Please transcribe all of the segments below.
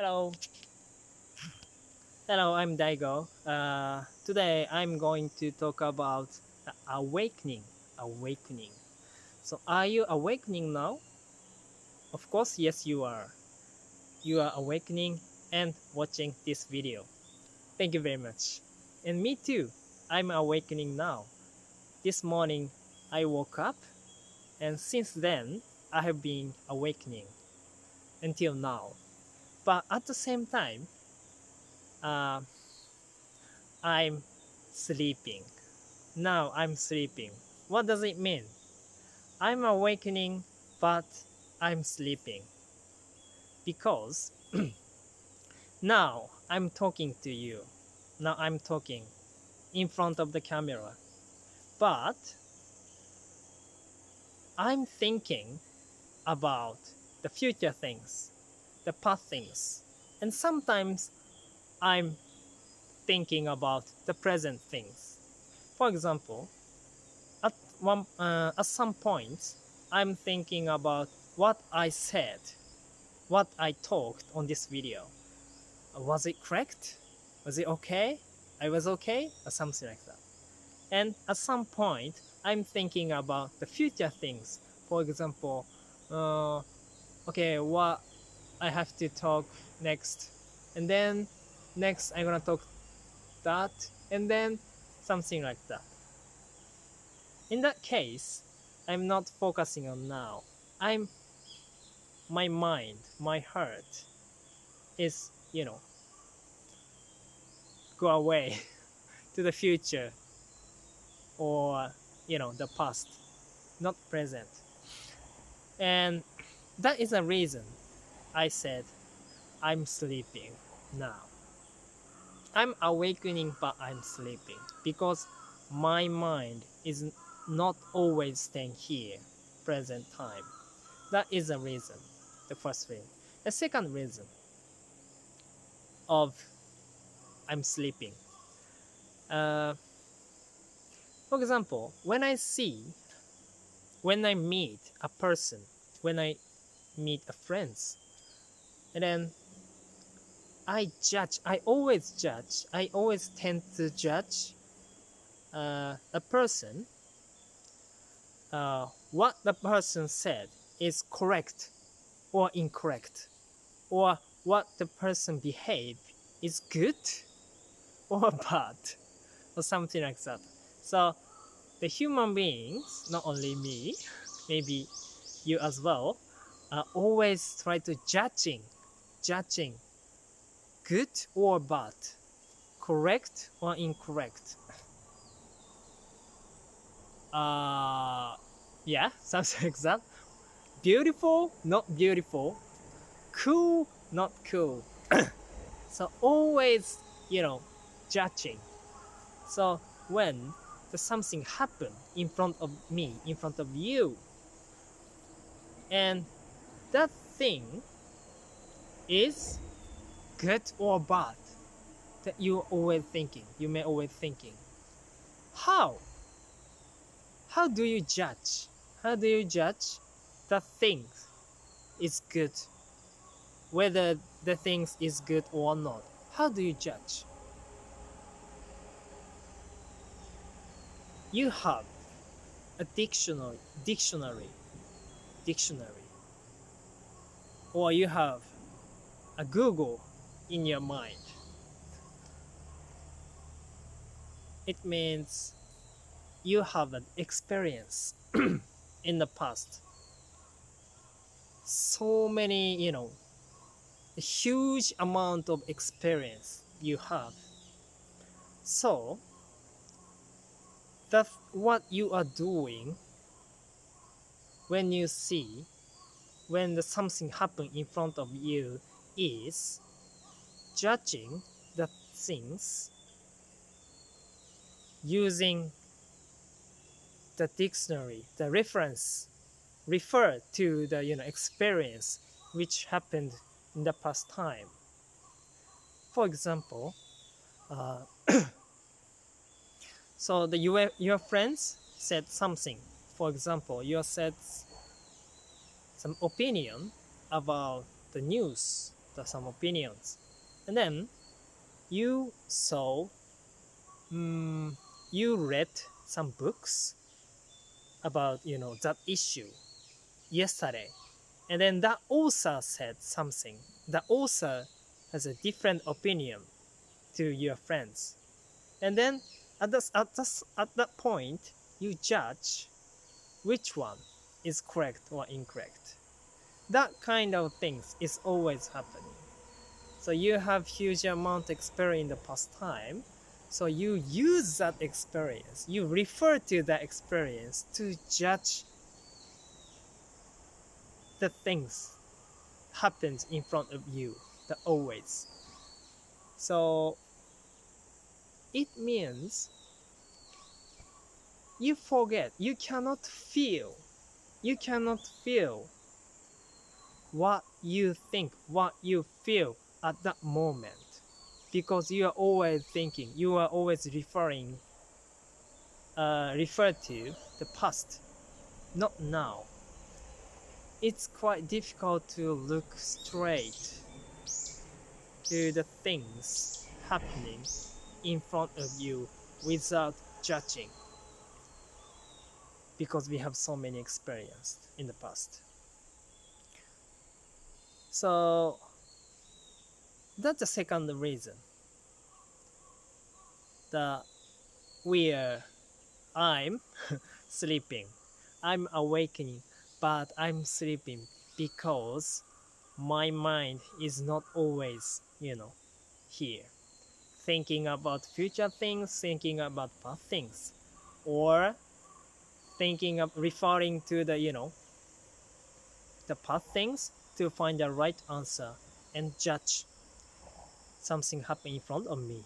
Hello. Hello, I'm Daigo. Today I'm going to talk about the awakening. Awakening. So, are you awakening now? Of course, yes, you are. You are awakening and watching this video. Thank you very much. And me too. I'm awakening now. This morning I woke up, and since then I have been awakening until now. But at the same time, uh, I'm sleeping. Now I'm sleeping. What does it mean? I'm awakening, but I'm sleeping. Because now I'm talking to you. Now I'm talking in front of the camera. But I'm thinking about the future things, the past things. And sometimes I'm thinking about the present things. For example, at some point, I'm thinking about what I said, what I talked on this video. Was it correct? Was it okay? I was okay? Or something like that. And at some point, I'm thinking about the future things. For example, okay, what I have to talk next. And then next, I'm gonna talk that. And then something like that. In that case, I'm not focusing on now. My mind, my heart is, go away to the future or, the past, not present. And that is a reason I said I'm sleeping now. I'm awakening, but I'm sleeping because my mind is not always staying here, present time. That is a reason, the first reason. The second reason of I'm sleeping. For example, when I meet a person, when I meet a friends, and then I always tend to judge a person, what the person said is correct or incorrect, or what the person behaved is good or bad, or something like that. So the human beings, not only me, maybe you as well, always try to judging good or bad, correct or incorrect. Yeah, something like that. Beautiful, not beautiful. Cool, not cool. So always, judging. So when something happen in front of me, in front of you, and that thing is good or bad, that you may always thinking, how do you judge? How do you judge the thing is good, whether the things is good or not? How do you judge? You have a dictionary, or you have a Google in your mind. It means you have an experience in the past. So many, a huge amount of experience you have. So that's what you are doing when something happen in front of you is judging the things using the dictionary, the refer to the experience which happened in the past time. For example, so your friends said something. For example, you said some opinion about the news, some opinions, and then you saw, you read some books about that issue yesterday, and then that author said something. The author has a different opinion to your friends, and then at that point you judge which one is correct or incorrect. That kind of things is always happening. So you have huge amount of experience in the past time, so you use that experience, you refer to that experience to judge the things happens in front of you, the always. So it means you forget, you cannot feel what you think, what you feel at that moment, because you are always thinking, you are always refer to the past, not now. It's quite difficult to look straight to the things happening in front of you without judging, because we have so many experience in the past. So that's the second reason that I'm sleeping, I'm awakening, but I'm sleeping because my mind is not always here, thinking about future things, thinking about past things, or thinking of referring to the past things to find the right answer and judge something happen in front of me.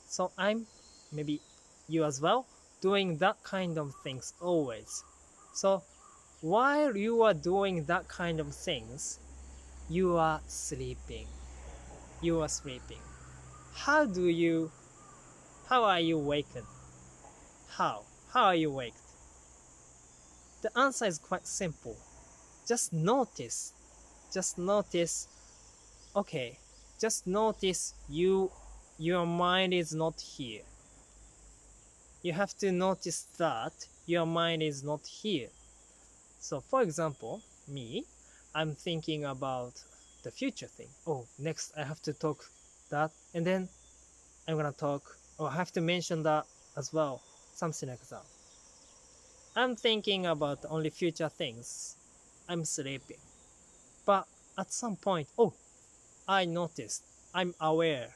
So I'm, maybe you as well, doing that kind of things always. So while you are doing that kind of things, you are sleeping. How are you awakened? How are you awake? The answer is quite simple. Just notice. Okay, just notice your mind is not here. You have to notice that your mind is not here. So for example, I'm thinking about the future thing. Oh, next I have to talk that, and then I'm gonna talk, or I have to mention that as well, something like that. I'm thinking about only future things. I'm sleeping. But at some point, I noticed, I'm aware.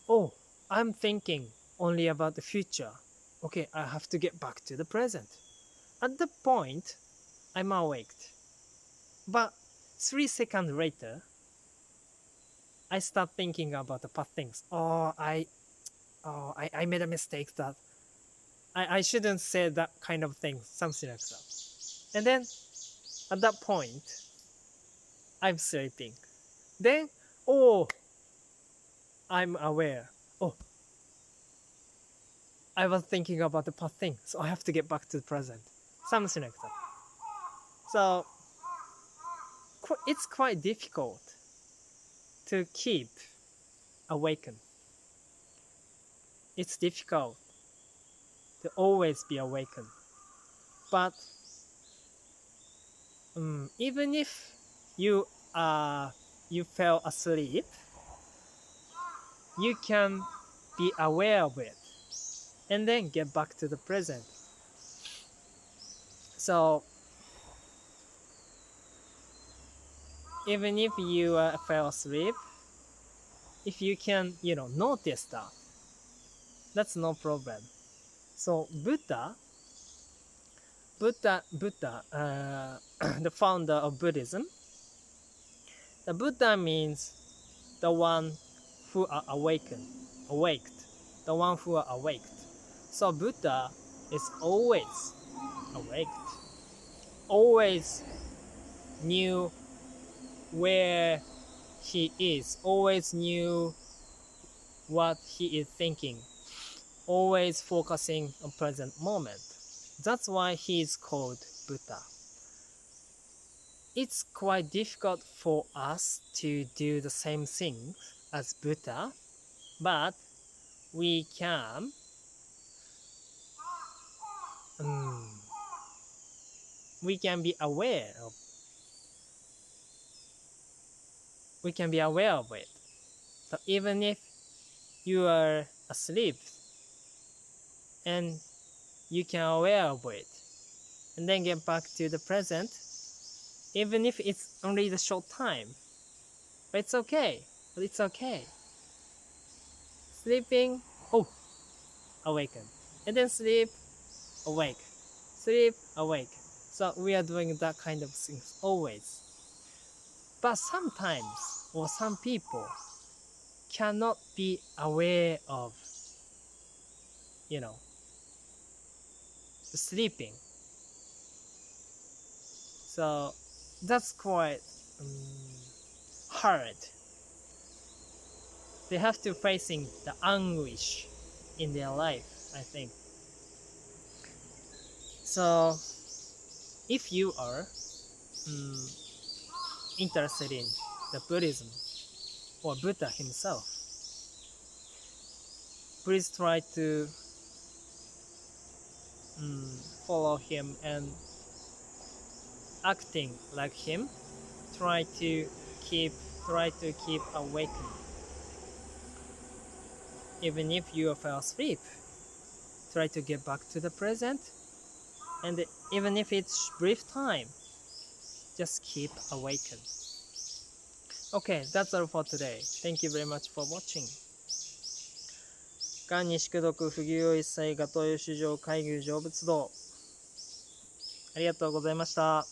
Oh, I'm thinking only about the future. Okay, I have to get back to the present. At the point, I'm awake. But 3 seconds later, I start thinking about the past things. I made a mistake that I shouldn't say that kind of thing, something like that. And then at that point, I'm sleeping. Then, I'm aware. I was thinking about the past thing, so I have to get back to the present. Something like that. So it's quite difficult to keep awakened. It's difficult to always be awakened. But even if you fell asleep, you can be aware of it and then get back to the present. So even if you fell asleep, if you can notice that, that's no problem. So Buddha, the founder of Buddhism, the Buddha means the one who are awaked, the one who are awaked. So Buddha is always awake, always knew where he is, always knew what he is thinking, always focusing on present moment. That's why he is called Buddha. it's quite difficult for us to do the same thing as Buddha, but we can um, we can be aware of it. So even if you are asleep and you can aware of it and then get back to the present, even if it's only the short time, but it's okay. Sleeping, oh, awaken, and then sleep, awake, sleep, awake. So we are doing that kind of things always. But sometimes, or some people cannot be aware of, you know, sleeping. So that's quite hard. They have to facing the anguish in their life, I think. So if you are interested in the Buddhism or Buddha himself, please try to follow him and acting like him. Try to keep awakened. Even if you fell asleep, try to get back to the present, and even if it's brief time, just keep awakened. Okay, that's all for today. Thank you very much for watching. 願に宿読不義を一切、ガトヨ主上、海牛成仏道。ありがとうございました。